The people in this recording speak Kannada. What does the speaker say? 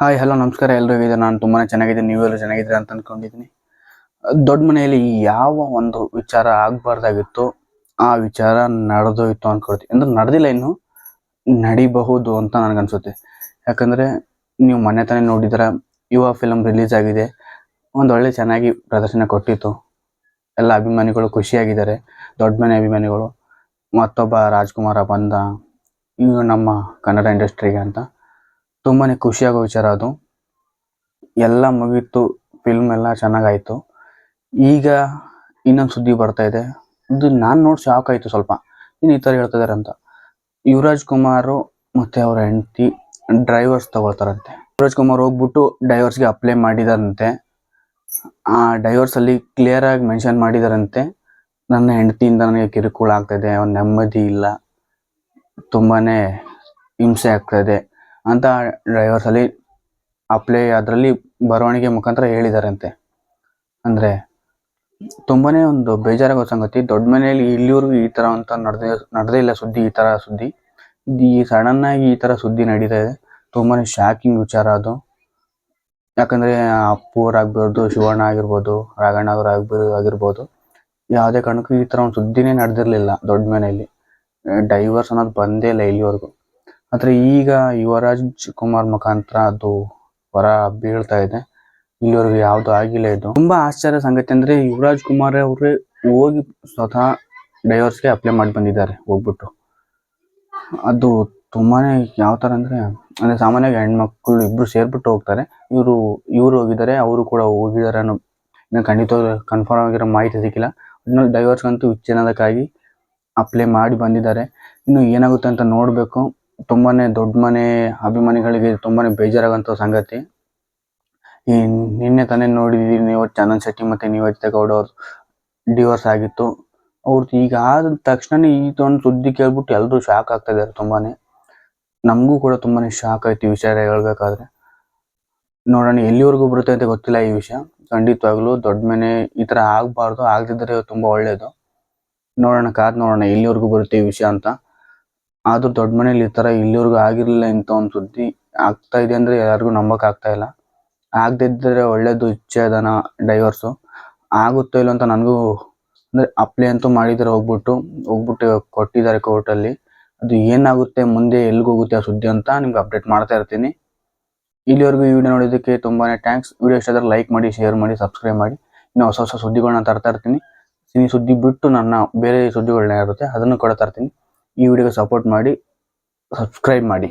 ಹಾಯ್ ಹಲೋ ನಮಸ್ಕಾರ ಎಲ್ರಿಗೂ ಹೇಗಿದ್ದೀರಾ? ನಾನು ತುಂಬಾ ಚೆನ್ನಾಗಿದ್ದೀನಿ. ನೀವೆಲ್ಲರೂ ಚೆನ್ನಾಗಿದ್ದೀರಾ ಅಂತ ಅನ್ಕೊಂಡಿದ್ದೀನಿ. ದೊಡ್ಡ ಮನೆಯಲ್ಲಿ ಯಾವ ಒಂದು ವಿಚಾರ ಆಗಬಾರ್ದಾಗಿತ್ತು ಆ ವಿಚಾರ ನಡೆದೋಯ್ತು ಅನ್ಕೊಳ್ತೀನಿ. ಅಂದ್ರೆ ನಡೆದಿಲ್ಲ, ಇನ್ನು ನಡಿಬಹುದು ಅಂತ ನನಗನ್ಸುತ್ತೆ. ಯಾಕಂದರೆ ನೀವು ಮೊನ್ನೆ ತಾನೇ ನೋಡಿದ್ದೀರ, ಯುವ ಫಿಲಮ್ ರಿಲೀಸ್ ಆಗಿದೆ. ಒಂದು ಒಳ್ಳೆ ಚೆನ್ನಾಗಿ ಪ್ರದರ್ಶನ ಕೊಟ್ಟಿತ್ತು. ಎಲ್ಲ ಅಭಿಮಾನಿಗಳು ಖುಷಿಯಾಗಿದ್ದಾರೆ, ದೊಡ್ಡ ಮನೆ ಅಭಿಮಾನಿಗಳು. ಮತ್ತೊಬ್ಬ ರಾಜ್ಕುಮಾರ ಬಂದ ಇವು ನಮ್ಮ ಕನ್ನಡ ಇಂಡಸ್ಟ್ರಿಗೆ ಅಂತ ತುಂಬಾ ಖುಷಿಯಾಗೋ ವಿಚಾರ ಅದು. ಎಲ್ಲ ಮುಗೀತು, ಫಿಲ್ಮ್ ಎಲ್ಲ ಚೆನ್ನಾಗಾಯಿತು. ಈಗ ಇನ್ನೊಂದು ಸುದ್ದಿ ಬರ್ತಾ ಇದೆ. ಇದು ನಾನು ನೋಡಿ ಶಾಕ್ ಆಯಿತು ಸ್ವಲ್ಪ. ಇನ್ನು ಈ ಥರ ಹೇಳ್ತಿದ್ದಾರೆ ಅಂತ. ಯುವರಾಜ್ ಕುಮಾರು ಮತ್ತು ಅವರ ಹೆಂಡತಿ ಡ್ರೈವರ್ಸ್ ತಗೊಳ್ತಾರಂತೆ. ಯುವರಾಜ್ ಕುಮಾರ್ ಹೋಗ್ಬಿಟ್ಟು ಡೈವರ್ಸ್ಗೆ ಅಪ್ಲೈ ಮಾಡಿದಾರಂತೆ. ಆ ಡೈವರ್ಸಲ್ಲಿ ಕ್ಲಿಯರಾಗಿ ಮೆನ್ಷನ್ ಮಾಡಿದಾರಂತೆ, ನನ್ನ ಹೆಂಡತಿಯಿಂದ ನನಗೆ ಕಿರುಕುಳ ಆಗ್ತಾಯಿದೆ, ಅವ್ನ ನೆಮ್ಮದಿ ಇಲ್ಲ, ತುಂಬಾ ಹಿಂಸೆ ಆಗ್ತಾಯಿದೆ ಅಂತ ಡೈವರ್ಸಲ್ಲಿ ಅಪ್ಲೈ ಅದರಲ್ಲಿ ಬರವಣಿಗೆ ಮುಖಾಂತರ ಹೇಳಿದಾರಂತೆ. ಅಂದರೆ ತುಂಬಾ ಒಂದು ಬೇಜಾರಾಗೋ ಸಂಗತಿ. ದೊಡ್ಡ ಮನೆಯಲ್ಲಿ ಇಲ್ಲಿವರೆಗೂ ಈ ಥರ ಅಂತ ನಡೆದೇ ಇಲ್ಲ ಸುದ್ದಿ. ಈ ಥರ ಸುದ್ದಿ ಇದು ಸಡನ್ನಾಗಿ ಈ ಥರ ಸುದ್ದಿ ನಡೀತಾ ಇದೆ. ತುಂಬಾ ಶಾಕಿಂಗ್ ವಿಚಾರ ಅದು. ಯಾಕಂದರೆ ಅಪ್ಪು ಅವರಾಗ್ಬೋದು, ಶಿವಣ್ಣ ಆಗಿರ್ಬೋದು, ರಾಘಣ್ಣ ಅವರು ಆಗಿರ್ಬೋದು, ಯಾವುದೇ ಕಾರಣಕ್ಕೂ ಈ ಥರ ಒಂದು ಸುದ್ದಿನೇ ನಡೆದಿರಲಿಲ್ಲ ದೊಡ್ಡ ಮನೆಯಲ್ಲಿ. ಡೈವರ್ಸ್ ಅನ್ನೋದು ಬಂದೇ ಇಲ್ಲ ಇಲ್ಲಿವರೆಗೂ. ಆದರೆ ಈಗ ಯುವರಾಜ್ ಕುಮಾರ್ ಮುಖಾಂತರ ಅದು ಹೊರ ಬೀಳ್ತಾ ಇದೆ. ಇಲ್ಲಿವರೆಗೂ ಯಾವುದು ಆಗಿಲ್ಲ ಇದು. ತುಂಬ ಆಶ್ಚರ್ಯ ಸಂಗತಿ ಅಂದರೆ ಯುವರಾಜ್ ಕುಮಾರ್ ಅವರೇ ಹೋಗಿ ಸ್ವತಃ ಡೈವರ್ಸ್ಗೆ ಅಪ್ಲೈ ಮಾಡಿ ಬಂದಿದ್ದಾರೆ ಹೋಗ್ಬಿಟ್ಟು. ಅದು ತುಂಬಾ ಯಾವ ಥರ ಅಂದರೆ ಸಾಮಾನ್ಯವಾಗಿ ಹೆಣ್ಮಕ್ಳು ಇಬ್ಬರು ಸೇರಿಬಿಟ್ಟು ಹೋಗ್ತಾರೆ. ಇವರು ಹೋಗಿದ್ದಾರೆ, ಅವರು ಕೂಡ ಹೋಗಿದ್ದಾರೆ ಅನ್ನೋ ಇನ್ನು ಖಂಡಿತವಾಗಿ ಕನ್ಫರ್ಮ್ ಆಗಿರೋ ಮಾಹಿತಿ ಸಿಕ್ಕಿಲ್ಲ. ಇನ್ನೊಂದು ಡೈವರ್ಸ್ಗಂತೂ ವಿಚ್ಛೇದನಕ್ಕಾಗಿ ಅಪ್ಲೈ ಮಾಡಿ ಬಂದಿದ್ದಾರೆ. ಇನ್ನು ಏನಾಗುತ್ತೆ ಅಂತ ನೋಡಬೇಕು. ತುಂಬಾ ದೊಡ್ಡ ಮನೆ ಅಭಿಮಾನಿಗಳಿಗೆ ತುಂಬಾ ಬೇಜಾರಾಗೋಂಥ ಸಂಗತಿ. ಈ ನಿನ್ನೆ ತಾನೇ ನೋಡಿದ್ದೀವಿ ನೀವು, ಚಂದನ್ ಶೆಟ್ಟಿ ಮತ್ತು ನಿವೇದಿತಾ ಗೌಡ ಅವ್ರು ಡಿವೋರ್ಸ್ ಆಗಿತ್ತು. ಅವ್ರದ್ದು ಈಗ ಆದ ತಕ್ಷಣ ಇದೊಂದು ಸುದ್ದಿ ಕೇಳ್ಬಿಟ್ಟು ಎಲ್ಲರೂ ಶಾಕ್ ಆಗ್ತಾ ಇದ್ದಾರೆ. ತುಂಬಾ ನಮಗೂ ಕೂಡ ತುಂಬಾ ಶಾಕ್ ಆಯ್ತು ಈ ವಿಚಾರ ಹೇಳ್ಬೇಕಾದ್ರೆ. ನೋಡೋಣ ಎಲ್ಲಿವರೆಗೂ ಬರುತ್ತೆ ಅಂತ ಗೊತ್ತಿಲ್ಲ ಈ ವಿಷಯ. ಖಂಡಿತವಾಗ್ಲೂ ದೊಡ್ಡ ಮನೆ ಈ ಥರ ಆಗಬಾರ್ದು, ಆಗದಿದ್ದರೆ ತುಂಬ ಒಳ್ಳೆಯದು. ನೋಡೋಣ, ಕಾದು ನೋಡೋಣ ಎಲ್ಲಿವರೆಗೂ ಬರುತ್ತೆ ಈ ವಿಷಯ ಅಂತ. ಆದರೂ ದೊಡ್ಡ ಮನೇಲಿ ಈ ಥರ ಇಲ್ಲಿವರೆಗೂ ಆಗಿರಲಿಲ್ಲ ಇಂಥ ಒಂದು ಸುದ್ದಿ ಆಗ್ತಾ ಇದೆ ಅಂದರೆ ಯಾರಿಗೂ ನಂಬೋಕ್ಕಾಗ್ತಾ ಇಲ್ಲ. ಆಗದಿದ್ದರೆ ಒಳ್ಳೆಯದು, ವಿಚ್ಛೇದನ ಡೈವರ್ಸು. ಆಗುತ್ತೋ ಇಲ್ಲ ಅಂತ ನನಗೂ ಅಂದರೆ ಅಪ್ಲೈ ಅಂತೂ ಮಾಡಿದ್ದಾರೆ, ಹೋಗ್ಬಿಟ್ಟು ಕೊಟ್ಟಿದ್ದಾರೆ ಕೋರ್ಟಲ್ಲಿ. ಅದು ಏನಾಗುತ್ತೆ ಮುಂದೆ ಎಲ್ಲಿಗೋಗುತ್ತೆ ಆ ಸುದ್ದಿ ಅಂತ ನಿಮ್ಗೆ ಅಪ್ಡೇಟ್ ಮಾಡ್ತಾ ಇರ್ತೀನಿ. ಇಲ್ಲಿವರೆಗೂ ಈ ವಿಡಿಯೋ ನೋಡೋದಕ್ಕೆ ತುಂಬಾ ಥ್ಯಾಂಕ್ಸ್. ವಿಡಿಯೋ ಇಷ್ಟ ಆದರೆ ಲೈಕ್ ಮಾಡಿ, ಶೇರ್ ಮಾಡಿ, ಸಬ್ಸ್ಕ್ರೈಬ್ ಮಾಡಿ. ಇನ್ನು ಹೊಸ ಹೊಸ ಸುದ್ದಿಗಳನ್ನ ತರ್ತಾ ಇರ್ತೀನಿ. ಸಿನಿ ಸುದ್ದಿ ಬಿಟ್ಟು ನನ್ನ ಬೇರೆ ಸುದ್ದಿಗಳನ್ನ ಇರುತ್ತೆ ಅದನ್ನು ಕೂಡ ತರ್ತೀನಿ. ಈ ವಿಡಿಯೋಗೆ ಸಪೋರ್ಟ್ ಮಾಡಿ, ಸಬ್ಸ್ಕ್ರೈಬ್ ಮಾಡಿ.